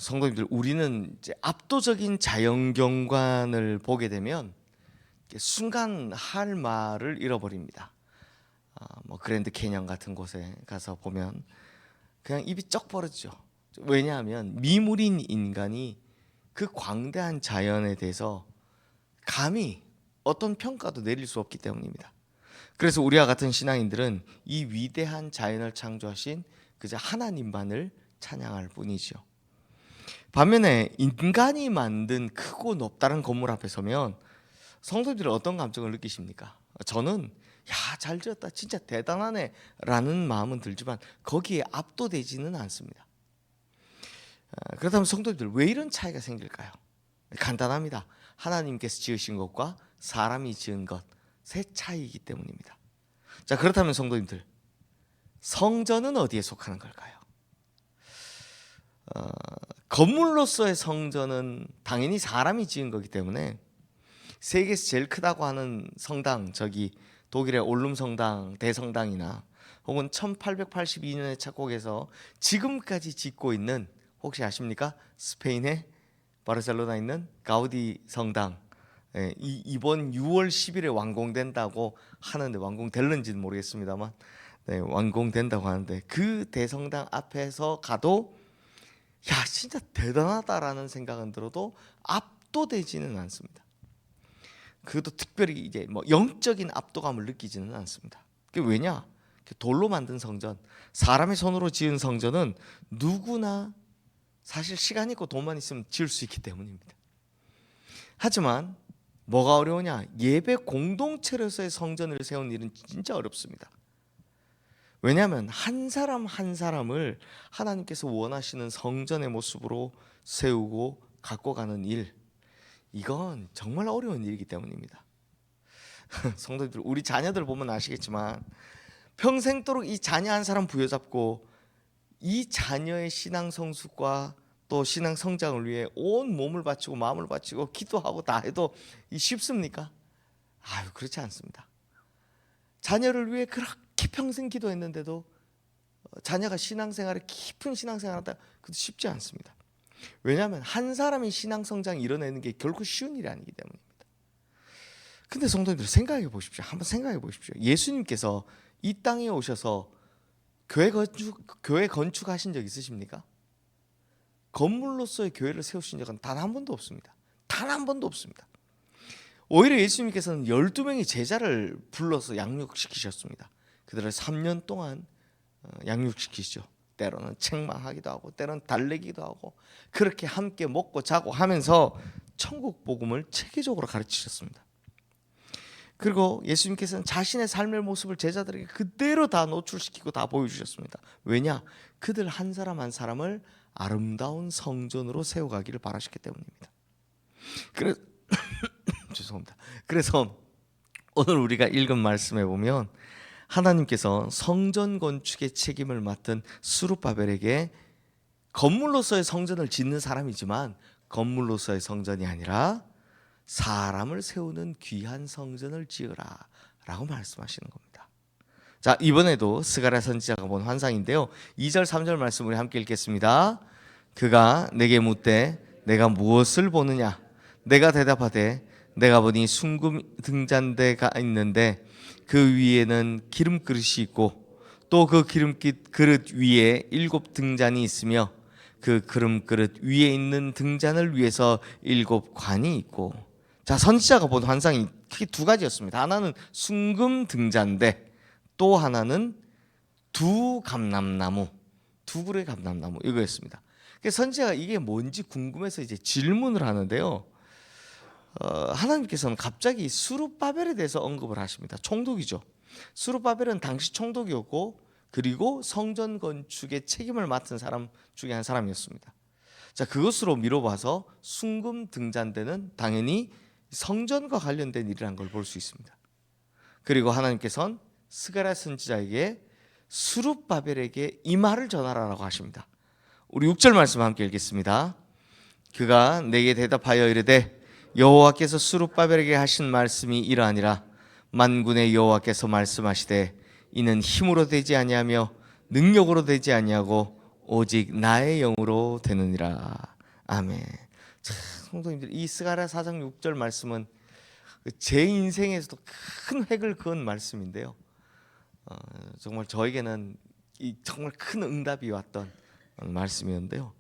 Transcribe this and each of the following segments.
성도님들, 우리는 이제 압도적인 자연 경관을 보게 되면 순간 할 말을 잃어버립니다. 뭐 그랜드 캐년 같은 곳에 가서 보면 그냥 입이 쩍 벌어지죠. 왜냐하면 미물인 인간이 그 광대한 자연에 대해서 감히 어떤 평가도 내릴 수 없기 때문입니다. 그래서 우리와 같은 신앙인들은 이 위대한 자연을 창조하신 그저 하나님만을 찬양할 뿐이죠. 반면에 인간이 만든 크고 높다른 건물 앞에 서면 성도들은 어떤 감정을 느끼십니까? 저는 잘 지었다, 진짜 대단하네 라는 마음은 들지만 거기에 압도되지는 않습니다. 그렇다면 성도들, 왜 이런 차이가 생길까요? 간단합니다. 하나님께서 지으신 것과 사람이 지은 것의 차이이기 때문입니다. 자, 그렇다면 성도님들, 성전은 어디에 속하는 걸까요? 건물로서의 성전은 당연히 사람이 지은 거기 때문에 세계에서 제일 크다고 하는 성당, 저기 독일의 올룸 성당, 대성당이나 혹은 1882년에 착곡해서 지금까지 짓고 있는, 혹시 아십니까? 스페인의 바르셀로나에 있는 가우디 성당, 이번 6월 10일에 완공된다고 하는데, 완공될는지는 모르겠습니다만 완공된다고 하는데, 그 대성당 앞에서 가도 진짜 대단하다라는 생각은 들어도 압도되지는 않습니다. 그것도 특별히 이제 뭐 영적인 압도감을 느끼지는 않습니다. 그게 왜냐? 돌로 만든 성전, 사람의 손으로 지은 성전은 누구나 사실 시간 있고 돈만 있으면 지을 수 있기 때문입니다. 하지만 뭐가 어려우냐? 예배 공동체로서의 성전을 세우는 일은 진짜 어렵습니다. 왜냐하면 한 사람 한 사람을 하나님께서 원하시는 성전의 모습으로 세우고 갖고 가는 일, 이건 정말 어려운 일이기 때문입니다. 성도들, 우리 자녀들 보면 아시겠지만 평생도록 이 자녀 한 사람 부여잡고 이 자녀의 신앙 성숙과 또 신앙 성장을 위해 온 몸을 바치고 마음을 바치고 기도하고 다 해도 쉽습니까? 그렇지 않습니다. 자녀를 위해 그렇게 평생 기도했는데도 자녀가 신앙생활에 깊은 신앙생활을 하다 그것도 쉽지 않습니다. 왜냐하면 한 사람이 신앙 성장을 이뤄내는 게 결코 쉬운 일이 아니기 때문입니다. 근데 성도님들, 생각해 보십시오. 한번 생각해 보십시오. 예수님께서 이 땅에 오셔서 교회 건축하신 적 있으십니까? 건물로서의 교회를 세우신 적은 단 한 번도 없습니다. 단 한 번도 없습니다. 오히려 예수님께서는 12명의 제자를 불러서 양육시키셨습니다. 그들을 3년 동안 양육시키시죠. 때로는 책망하기도 하고 때로는 달래기도 하고 그렇게 함께 먹고 자고 하면서 천국 복음을 체계적으로 가르치셨습니다. 그리고 예수님께서는 자신의 삶의 모습을 제자들에게 그대로 다 노출시키고 다 보여주셨습니다. 왜냐? 그들 한 사람 한 사람을 아름다운 성전으로 세워가기를 바라셨기 때문입니다. 죄송합니다. 그래서 오늘 우리가 읽은 말씀에 보면 하나님께서 성전 건축의 책임을 맡은 스룹바벨에게 건물로서의 성전을 짓는 사람이지만 건물로서의 성전이 아니라 사람을 세우는 귀한 성전을 지으라 라고 말씀하시는 겁니다. 자, 이번에도 스가랴 선지자가 본 환상인데요, 2절 3절 말씀 우리 함께 읽겠습니다. 그가 내게 묻되 내가 무엇을 보느냐? 내가 대답하되 내가 보니 숭금 등잔대가 있는데 그 위에는 기름 그릇이 있고 또 그 기름 그릇 위에 7 등잔이 있으며 그 기름 그릇 위에 있는 등잔을 위해서 7 관이 있고. 자, 선지자가 본 환상이 크게 두 가지였습니다. 하나는 숭금 등잔대, 또 하나는 두 감람나무, 두 그루의 감람나무, 이거였습니다. 선지자가 이게 뭔지 궁금해서 이제 질문을 하는데요, 하나님께서는 갑자기 스룹바벨에 대해서 언급을 하십니다. 총독이죠. 스룹바벨은 당시 총독이었고 그리고 성전 건축의 책임을 맡은 사람 중에 한 사람이었습니다. 자, 그것으로 미뤄봐서 숭금 등잔대는 당연히 성전과 관련된 일이라는 걸 볼 수 있습니다. 그리고 하나님께서는 스가랴 선지자에게 스룹바벨에게 이 말을 전하라고 하십니다. 우리 6절 말씀 함께 읽겠습니다. 그가 내게 대답하여 이르되 여호와께서 스룹바벨에게 하신 말씀이 이러하니라. 만군의 여호와께서 말씀하시되 이는 힘으로 되지 아니하며 능력으로 되지 아니하고 오직 나의 영으로 되느니라. 아멘. 참, 성도님들, 이 스가랴 4장 6절 말씀은 제 인생에서도 큰 획을 그은 말씀인데요. 정말 저에게는 정말 큰 응답이 왔던 말씀이었는데요.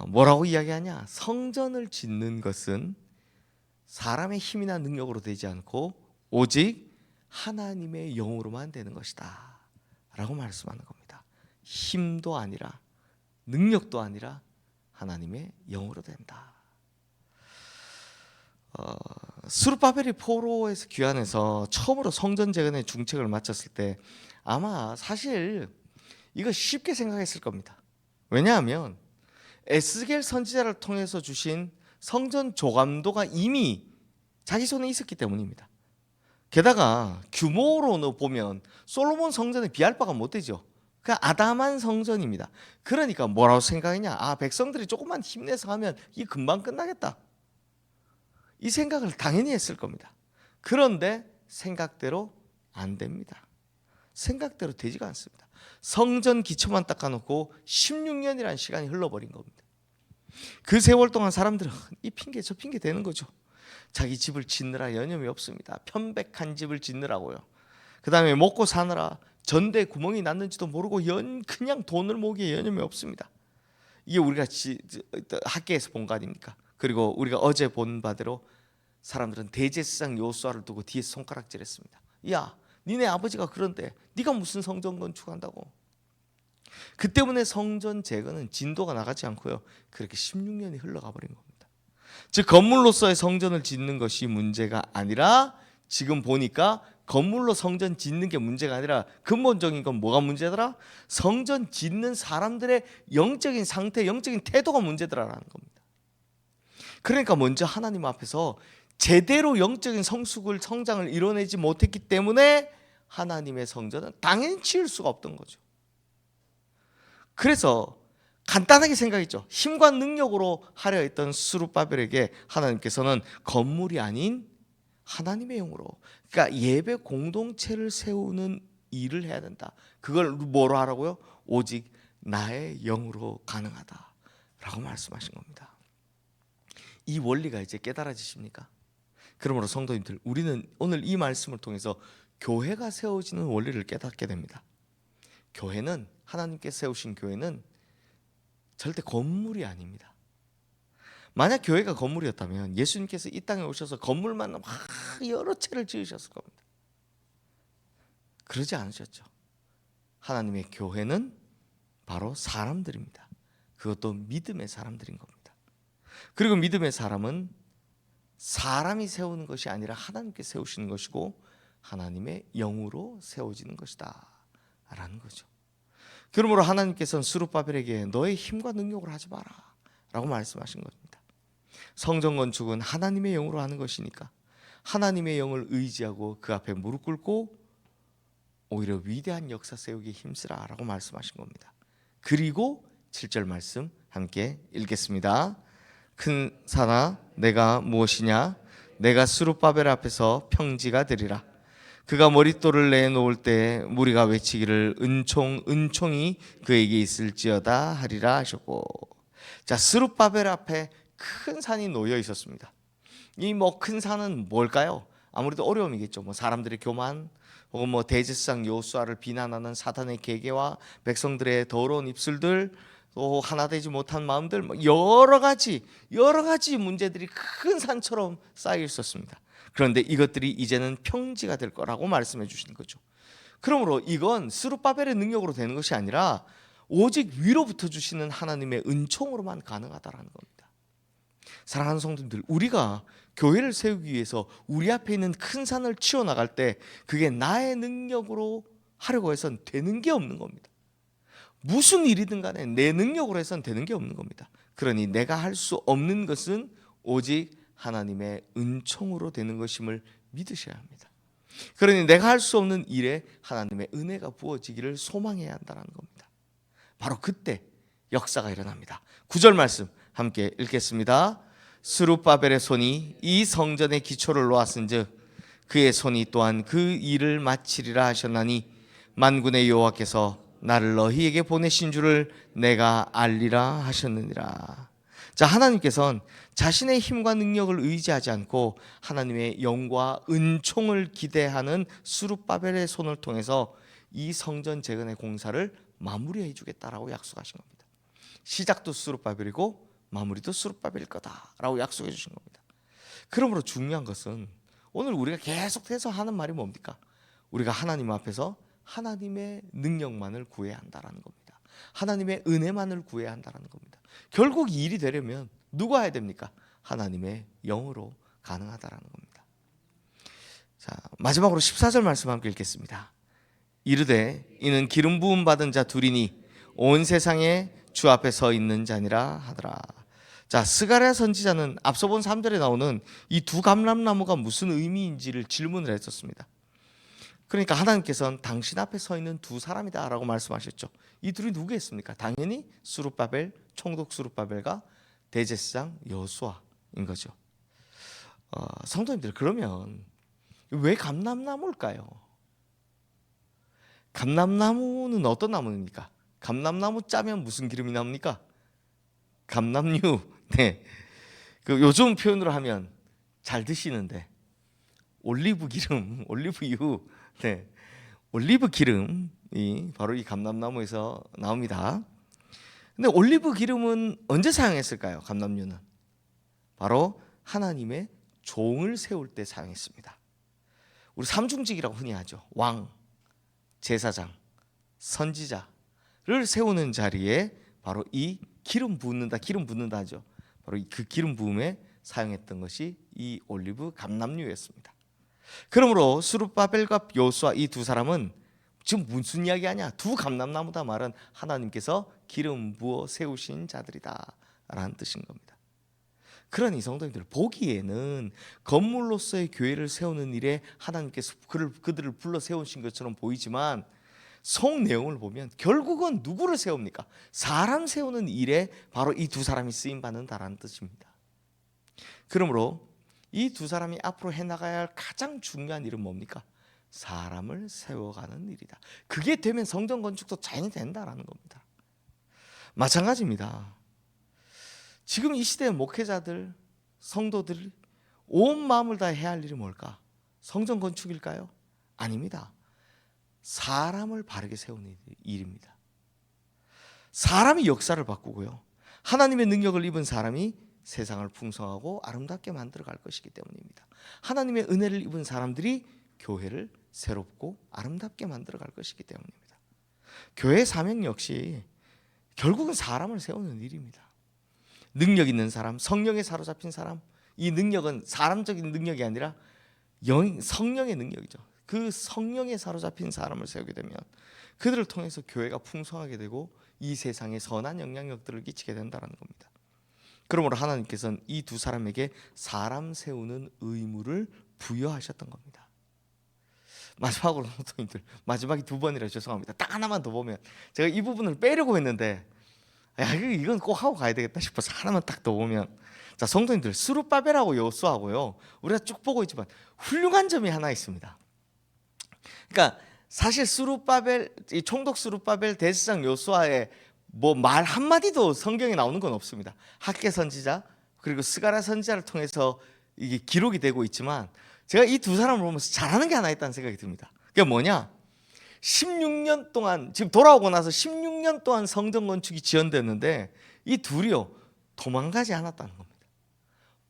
뭐라고 이야기하냐? 성전을 짓는 것은 사람의 힘이나 능력으로 되지 않고 오직 하나님의 영으로만 되는 것이다 라고 말씀하는 겁니다. 힘도 아니라 능력도 아니라 하나님의 영으로 된다. 스룹바벨이 포로에서 귀환해서 처음으로 성전 재건의 중책을 마쳤을 때 아마 사실 이거 쉽게 생각했을 겁니다. 왜냐하면 에스겔 선지자를 통해서 주신 성전 조감도가 이미 자기 손에 있었기 때문입니다. 게다가 규모로는 보면 솔로몬 성전에 비할 바가 못 되죠. 그냥 아담한 성전입니다. 그러니까 뭐라고 생각했냐? 백성들이 조금만 힘내서 하면 이게 금방 끝나겠다. 이 생각을 당연히 했을 겁니다. 그런데 생각대로 안 됩니다. 생각대로 되지가 않습니다. 성전 기초만 닦아놓고 16년이라는 시간이 흘러버린 겁니다. 그 세월 동안 사람들은 이 핑계 저 핑계 대는 거죠. 자기 집을 짓느라 여념이 없습니다. 편백한 집을 짓느라고요. 그 다음에 먹고 사느라 전대에 구멍이 났는지도 모르고 그냥 돈을 모으기에 여념이 없습니다. 이게 우리가 학계에서 본 거 아닙니까? 그리고 우리가 어제 본 바대로 사람들은 대제사장 여호수아를 두고 뒤에서 손가락질했습니다. 야, 니네 아버지가 그런데 네가 무슨 성전 건축한다고? 그 때문에 성전 재건은 진도가 나가지 않고요. 그렇게 16년이 흘러가 버린 겁니다. 즉 건물로서의 성전을 짓는 것이 문제가 아니라 지금 보니까 건물로 성전 짓는 게 문제가 아니라 근본적인 건 뭐가 문제더라? 성전 짓는 사람들의 영적인 상태, 영적인 태도가 문제더라라는 겁니다. 그러니까 먼저 하나님 앞에서 제대로 영적인 성장을 이뤄내지 못했기 때문에 하나님의 성전은 당연히 지을 수가 없던 거죠. 그래서 간단하게 생각했죠. 힘과 능력으로 하려 했던 스룹바벨에게 하나님께서는 건물이 아닌 하나님의 영으로, 그러니까 예배 공동체를 세우는 일을 해야 된다. 그걸 뭐로 하라고요? 오직 나의 영으로 가능하다라고 말씀하신 겁니다. 이 원리가 이제 깨달아지십니까? 그러므로 성도님들, 우리는 오늘 이 말씀을 통해서 교회가 세워지는 원리를 깨닫게 됩니다. 교회는, 하나님께 세우신 교회는 절대 건물이 아닙니다. 만약 교회가 건물이었다면 예수님께서 이 땅에 오셔서 건물만 막 여러 채를 지으셨을 겁니다. 그러지 않으셨죠. 하나님의 교회는 바로 사람들입니다. 그것도 믿음의 사람들인 겁니다. 그리고 믿음의 사람은 사람이 세우는 것이 아니라 하나님께 세우시는 것이고 하나님의 영으로 세워지는 것이다 라는 거죠. 그러므로 하나님께서는 스룹바벨에게 너의 힘과 능력으로 하지 마라 라고 말씀하신 겁니다. 성전 건축은 하나님의 영으로 하는 것이니까 하나님의 영을 의지하고 그 앞에 무릎 꿇고 오히려 위대한 역사 세우기에 힘쓰라 라고 말씀하신 겁니다. 그리고 7절 말씀 함께 읽겠습니다. 큰 산아 내가 무엇이냐? 내가 스룹바벨 앞에서 평지가 되리라. 그가 머릿돌을 내놓을 때 무리가 외치기를 은총이 그에게 있을지어다 하리라 하셨고, 자, 스룹바벨 앞에 큰 산이 놓여 있었습니다. 이 큰 산은 뭘까요? 아무래도 어려움이겠죠. 사람들의 교만, 혹은 대제사장 여호수아를 비난하는 사탄의 계계와 백성들의 더러운 입술들, 또 하나 되지 못한 마음들, 여러 가지 문제들이 큰 산처럼 쌓여 있었습니다. 그런데 이것들이 이제는 평지가 될 거라고 말씀해 주시는 거죠. 그러므로 이건 스룹바벨의 능력으로 되는 것이 아니라 오직 위로부터 주시는 하나님의 은총으로만 가능하다라는 겁니다. 사랑하는 성도님들, 우리가 교회를 세우기 위해서 우리 앞에 있는 큰 산을 치워나갈 때 그게 나의 능력으로 하려고 해서는 되는 게 없는 겁니다. 무슨 일이든 간에 내 능력으로 해서는 되는 게 없는 겁니다. 그러니 내가 할 수 없는 것은 오직 하나님의 은총으로 되는 것임을 믿으셔야 합니다. 그러니 내가 할 수 없는 일에 하나님의 은혜가 부어지기를 소망해야 한다는 겁니다. 바로 그때 역사가 일어납니다. 9절 말씀 함께 읽겠습니다. 스룹바벨의 손이 이 성전의 기초를 놓았은즉 그의 손이 또한 그 일을 마치리라 하셨나니 만군의 여호와께서 나를 너희에게 보내신 줄을 내가 알리라 하셨느니라. 자, 하나님께서는 자신의 힘과 능력을 의지하지 않고 하나님의 영과 은총을 기대하는 스룹바벨의 손을 통해서 이 성전 재건의 공사를 마무리해 주겠다라고 약속하신 겁니다. 시작도 스룹바벨이고 마무리도 스룹바벨일 거다라고 약속해 주신 겁니다. 그러므로 중요한 것은 오늘 우리가 계속해서 하는 말이 뭡니까? 우리가 하나님 앞에서 하나님의 능력만을 구해야 한다라는 겁니다. 하나님의 은혜만을 구해야 한다라는 겁니다. 결국 이 일이 되려면 누가 해야 됩니까? 하나님의 영으로 가능하다라는 겁니다. 자, 마지막으로 14절 말씀 함께 읽겠습니다. 이르되 이는 기름 부음 받은 자 둘이니 온 세상에 주 앞에 서 있는 자니라 하더라. 자, 스가랴 선지자는 앞서 본 3절에 나오는 이 두 감람나무가 무슨 의미인지를 질문을 했었습니다. 그러니까 하나님께서는 당신 앞에 서 있는 두 사람이다 라고 말씀하셨죠. 이 둘이 누구였습니까? 당연히 스룹바벨, 총독 스룹바벨과 대제사장 여호수아인 거죠. 성도님들, 그러면 왜 감람나무일까요? 감람나무는 어떤 나무입니까? 감람나무 짜면 무슨 기름이 나옵니까? 감람류. 네. 그 요즘 표현으로 하면 잘 드시는데 올리브 기름, 올리브유. 네. 올리브 기름이 바로 이 감람나무에서 나옵니다. 근데 올리브 기름은 언제 사용했을까요? 감람류는 바로 하나님의 종을 세울 때 사용했습니다. 우리 삼중직이라고 흔히 하죠. 왕, 제사장, 선지자를 세우는 자리에 바로 이 기름 붓는다 하죠. 바로 그 기름 부음에 사용했던 것이 이 올리브 감람류였습니다. 그러므로 스룹바벨과 여호수아 이 두 사람은 지금 무슨 이야기하냐? 두 감람나무다 말은 하나님께서 기름 부어 세우신 자들이다 라는 뜻인 겁니다. 그러니 성도님들, 보기에는 건물로서의 교회를 세우는 일에 하나님께서 그들을 불러 세우신 것처럼 보이지만 속 내용을 보면 결국은 누구를 세웁니까? 사람 세우는 일에 바로 이 두 사람이 쓰임 받는다라는 뜻입니다. 그러므로 이 두 사람이 앞으로 해나가야 할 가장 중요한 일은 뭡니까? 사람을 세워가는 일이다. 그게 되면 성전 건축도 자연히 된다라는 겁니다. 마찬가지입니다. 지금 이 시대의 목회자들, 성도들이 온 마음을 다해 해야 할 일이 뭘까? 성전 건축일까요? 아닙니다. 사람을 바르게 세우는 일입니다. 사람이 역사를 바꾸고요, 하나님의 능력을 입은 사람이 세상을 풍성하고 아름답게 만들어 갈 것이기 때문입니다. 하나님의 은혜를 입은 사람들이 교회를 새롭고 아름답게 만들어 갈 것이기 때문입니다. 교회의 사명 역시 결국은 사람을 세우는 일입니다. 능력 있는 사람, 성령에 사로잡힌 사람, 이 능력은 사람적인 능력이 아니라 성령의 능력이죠. 그 성령에 사로잡힌 사람을 세우게 되면 그들을 통해서 교회가 풍성하게 되고 이 세상에 선한 영향력들을 끼치게 된다는 겁니다. 그러므로 하나님께서는 이 두 사람에게 사람 세우는 의무를 부여하셨던 겁니다. 마지막으로 성도님들, 마지막이 두 번이라 죄송합니다. 딱 하나만 더 보면, 제가 이 부분을 빼려고 했는데 이건 꼭 하고 가야 되겠다 싶어서 하나만 딱 더 보면, 자, 성도님들, 스룹바벨하고 여호수아하고요, 우리가 쭉 보고 있지만 훌륭한 점이 하나 있습니다. 그러니까 사실 스룹바벨, 이 총독 스룹바벨, 대제사장 여호수아의 뭐 말 한마디도 성경에 나오는 건 없습니다. 학개 선지자 그리고 스가랴 선지자를 통해서 이게 기록이 되고 있지만, 제가 이 두 사람을 보면서 잘하는 게 하나 있다는 생각이 듭니다. 그게 뭐냐? 16년 동안, 지금 돌아오고 나서 16년 동안 성전 건축이 지연됐는데 이 둘이요, 도망가지 않았다는 겁니다.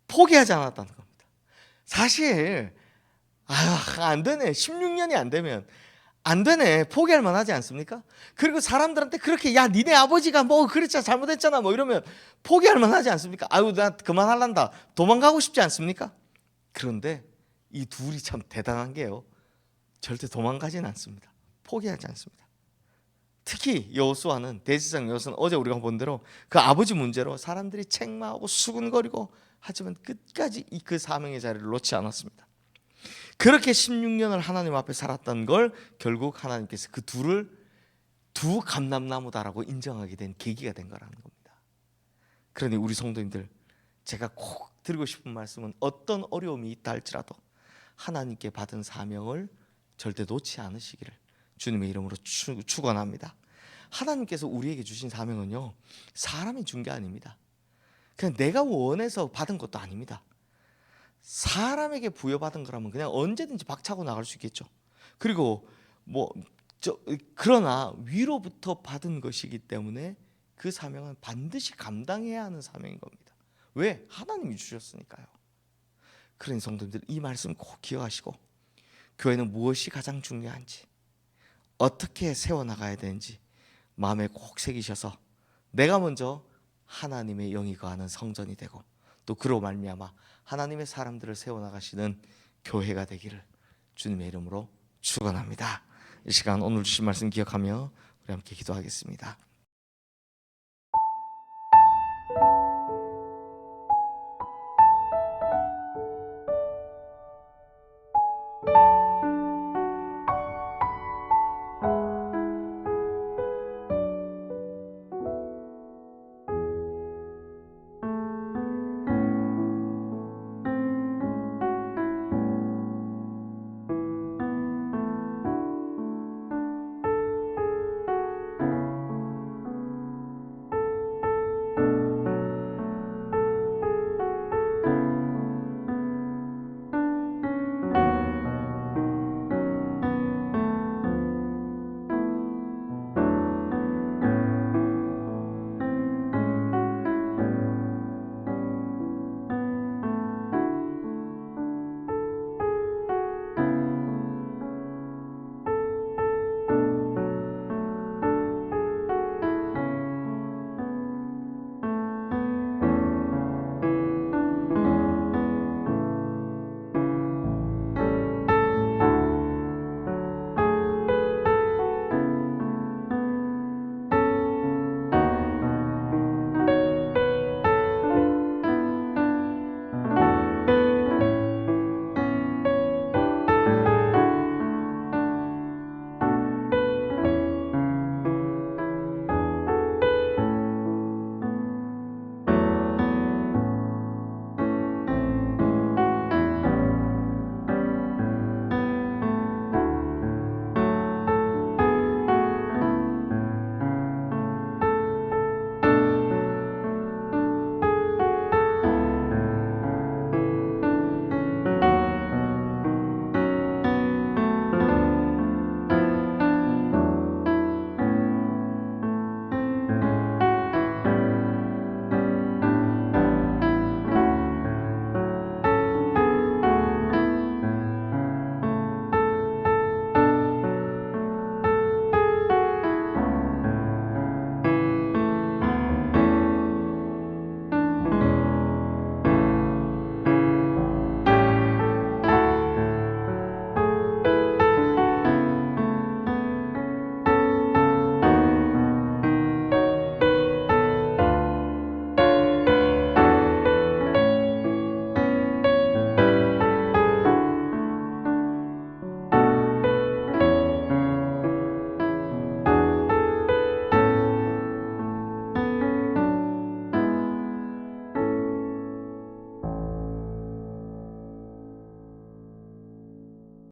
포기하지 않았다는 겁니다. 사실 안 되네, 16년이 안 되면 안 되네, 포기할 만하지 않습니까? 그리고 사람들한테 그렇게, 야, 니네 아버지가 뭐 그랬잖아, 잘못했잖아, 뭐 이러면 포기할 만하지 않습니까? 아유, 나 그만할란다, 도망가고 싶지 않습니까? 그런데 이 둘이 참 대단한 게요, 절대 도망가진 않습니다. 포기하지 않습니다. 특히 여호수아는, 대제사장 여호수아는 어제 우리가 본 대로 그 아버지 문제로 사람들이 책망하고 수군거리고 하지만 끝까지 그 사명의 자리를 놓지 않았습니다. 그렇게 16년을 하나님 앞에 살았던 걸 결국 하나님께서 그 둘을 두 감람나무다라고 인정하게 된 계기가 된 거라는 겁니다. 그러니 우리 성도님들, 제가 꼭 드리고 싶은 말씀은, 어떤 어려움이 있다 할지라도 하나님께 받은 사명을 절대 놓지 않으시기를 주님의 이름으로 축원합니다. 하나님께서 우리에게 주신 사명은요, 사람이 준 게 아닙니다. 그냥 내가 원해서 받은 것도 아닙니다. 사람에게 부여받은 거라면 그냥 언제든지 박차고 나갈 수 있겠죠. 그리고 그러나 위로부터 받은 것이기 때문에 그 사명은 반드시 감당해야 하는 사명인 겁니다. 왜? 하나님이 주셨으니까요. 그러니 성도님들, 이 말씀 꼭 기억하시고 교회는 무엇이 가장 중요한지, 어떻게 세워나가야 되는지 마음에 꼭 새기셔서 내가 먼저 하나님의 영이 거하는 성전이 되고 또 그로 말미암아 하나님의 사람들을 세워나가시는 교회가 되기를 주님의 이름으로 축원합니다. 이 시간 오늘 주신 말씀 기억하며 우리 함께 기도하겠습니다.